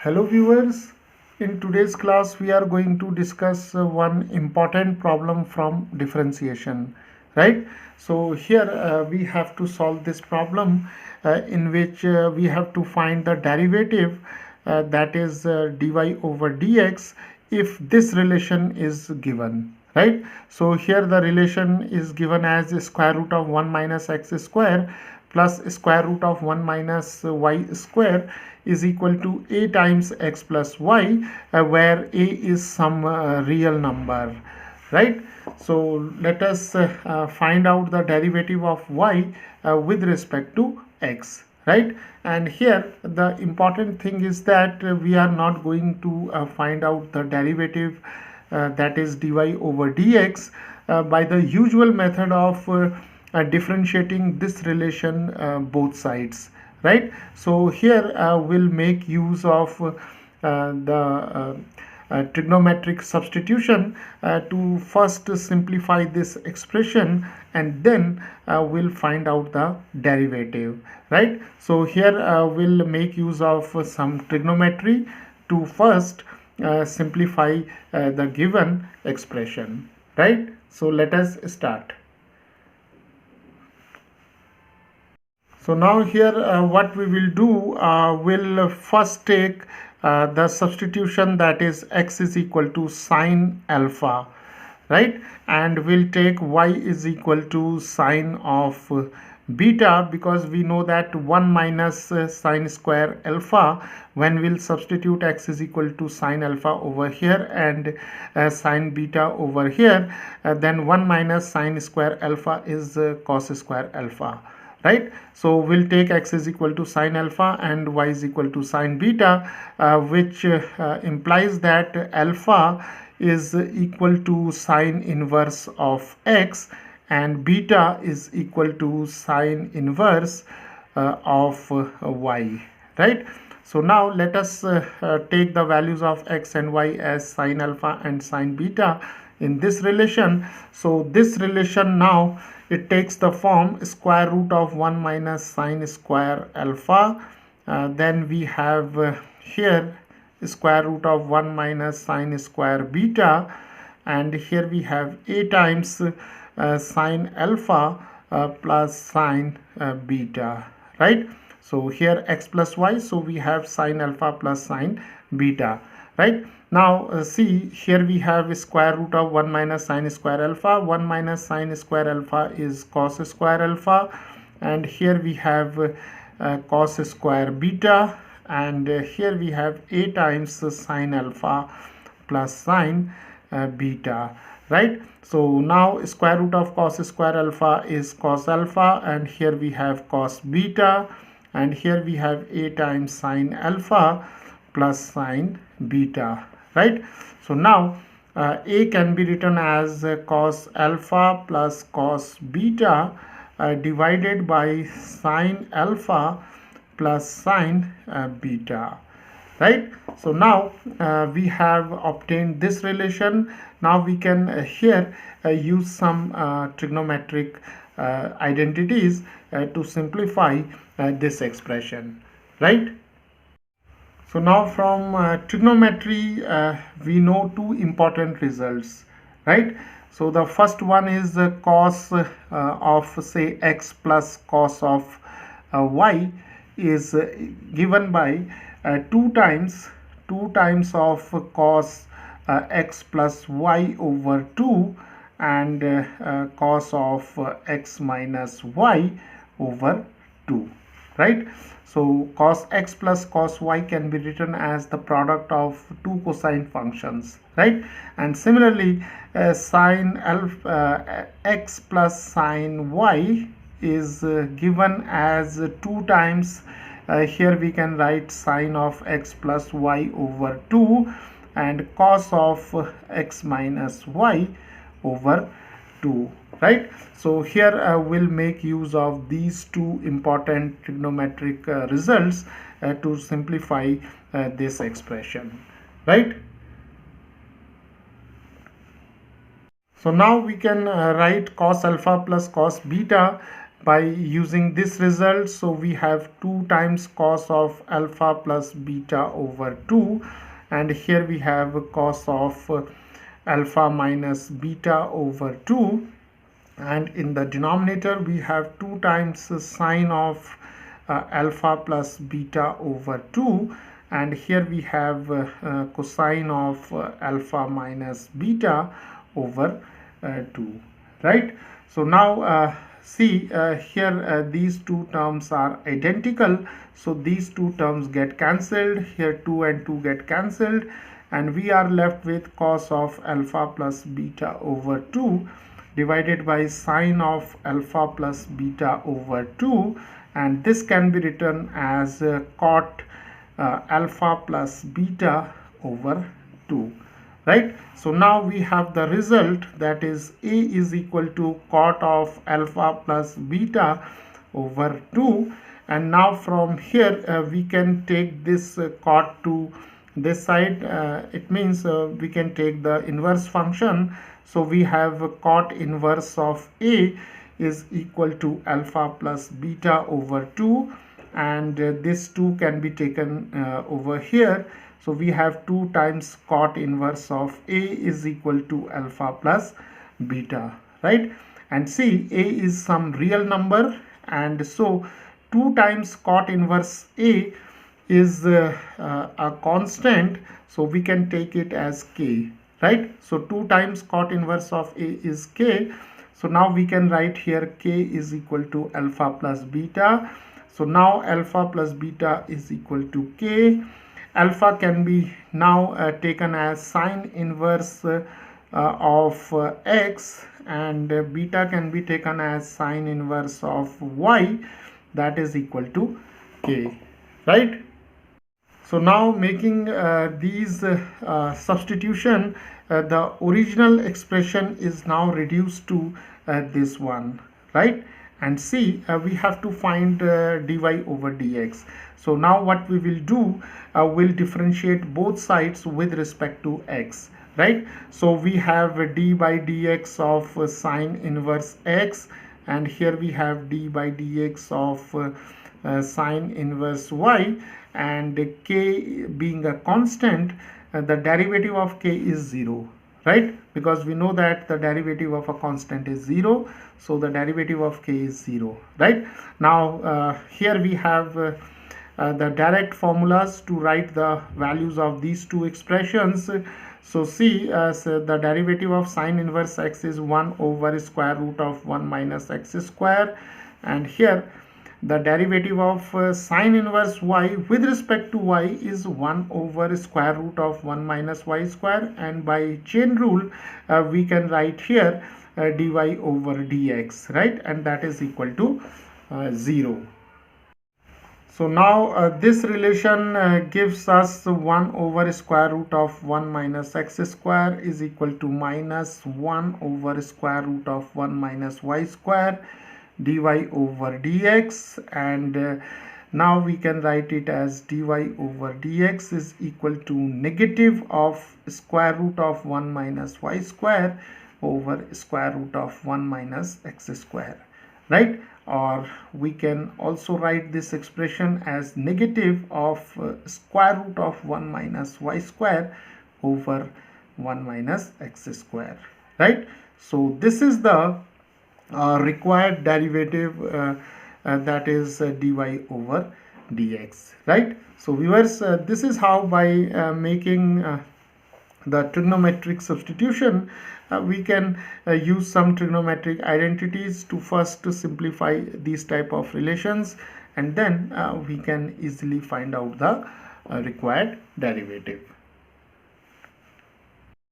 Hello viewers, in today's class we are going to discuss one important problem from differentiation, right? So here we have to solve this problem in which we have to find the derivative that is dy over dx if this relation is given, right? So here the relation is given as square root of 1 minus x square plus square root of 1 minus y square is equal to a times x plus y, where a is some real number, right? So let us find out the derivative of y with respect to x, right? And here the important thing is that we are not going to find out the derivative that is dy over dx by the usual method of differentiating this relation both sides, right? So here we'll make use of the trigonometric substitution to first simplify this expression, and then we'll find out the derivative, right? So here we'll make use of some trigonometry to first simplify the given expression, right? So let us start. So now here what we will do, we'll first take the substitution that is x is equal to sine alpha, right? And we'll take y is equal to sine of beta, because we know that 1 minus sine square alpha, when we'll substitute x is equal to sine alpha over here and sine beta over here, then 1 minus sine square alpha is cos square alpha, right? So we'll take x is equal to sine alpha and y is equal to sine beta, which implies that alpha is equal to sine inverse of x and beta is equal to sine inverse of y, right? So now let us take the values of x and y as sine alpha and sine beta in this relation. So this relation now, it takes the form square root of 1 minus sine square alpha. Then we have here square root of 1 minus sine square beta, and here we have a times sine alpha plus sine beta, right? So here x plus y, so we have sine alpha plus sine beta, right? Now see, here we have square root of 1 minus sine square alpha. 1 minus sine square alpha is cos square alpha, and here we have cos square beta, and here we have a times sine alpha plus sine beta, right? So now square root of cos square alpha is cos alpha, and here we have cos beta, and here we have a times sine alpha plus sine beta, right? So now a can be written as cos alpha plus cos beta divided by sine alpha plus sine beta, right? So now we have obtained this relation. Now we can here use some trigonometric identities to simplify this expression, right? So now from trigonometry we know two important results, right? So the first one is the cos of say x plus cos of y is given by 2 times of cos x plus y over 2 and cos of x minus y over 2, right? So cos x plus cos y can be written as the product of two cosine functions, right? And similarly sine alpha x plus sine y is given as 2 times, here we can write sine of x plus y over 2 and cos of x minus y over 2, right? So here we'll make use of these two important trigonometric results to simplify this expression, right? So now we can write cos alpha plus cos beta by using this result. So we have 2 times cos of alpha plus beta over 2, and here we have cos of alpha minus beta over 2, and in the denominator we have 2 times sine of alpha plus beta over 2, and here we have cosine of alpha minus beta over 2, right? So now see here these two terms are identical, so these two terms get cancelled. Here 2 and 2 get cancelled, and we are left with cos of alpha plus beta over 2 divided by sine of alpha plus beta over 2, and this can be written as cot alpha plus beta over 2, right? So now we have the result, that is A is equal to cot of alpha plus beta over 2, and now from here we can take this cot to this side. It means we can take the inverse function. So we have cot inverse of A is equal to alpha plus beta over 2, and this 2 can be taken over here. So we have 2 times cot inverse of A is equal to alpha plus beta, right? And see, A is some real number, and so 2 times cot inverse A is a constant, so we can take it as K, right? So 2 times cot inverse of A is K. So now we can write here K is equal to alpha plus beta. So now alpha plus beta is equal to K. Alpha can be now taken as sine inverse of x, and beta can be taken as sine inverse of y, that is equal to K, right? So now making these substitution, the original expression is now reduced to this one, right? And see, we have to find dy over dx. So now what we will do, we'll differentiate both sides with respect to x, right? So we have d by dx of sine inverse x, and here we have d by dx of sine inverse y, and k being a constant, the derivative of k is 0, right? Because we know that the derivative of a constant is 0, so the derivative of k is 0, right? Now here we have the direct formulas to write the values of these two expressions. So see, so the derivative of sine inverse x is 1 over square root of 1 minus x square, and here the derivative of sine inverse y with respect to y is 1 over square root of 1 minus y square, and by chain rule we can write here dy over dx, right? And that is equal to 0. So now this relation gives us 1 over square root of 1 minus x square is equal to minus 1 over square root of 1 minus y square dy over dx, and now we can write it as dy over dx is equal to negative of square root of 1 minus y square over square root of 1 minus x square, right? Or we can also write this expression as negative of square root of 1 minus y square over 1 minus x square, right? So this is the required derivative, that is dy over dx, right? So viewers, this is how by making the trigonometric substitution we can use some trigonometric identities to first simplify these type of relations, and then we can easily find out the required derivative.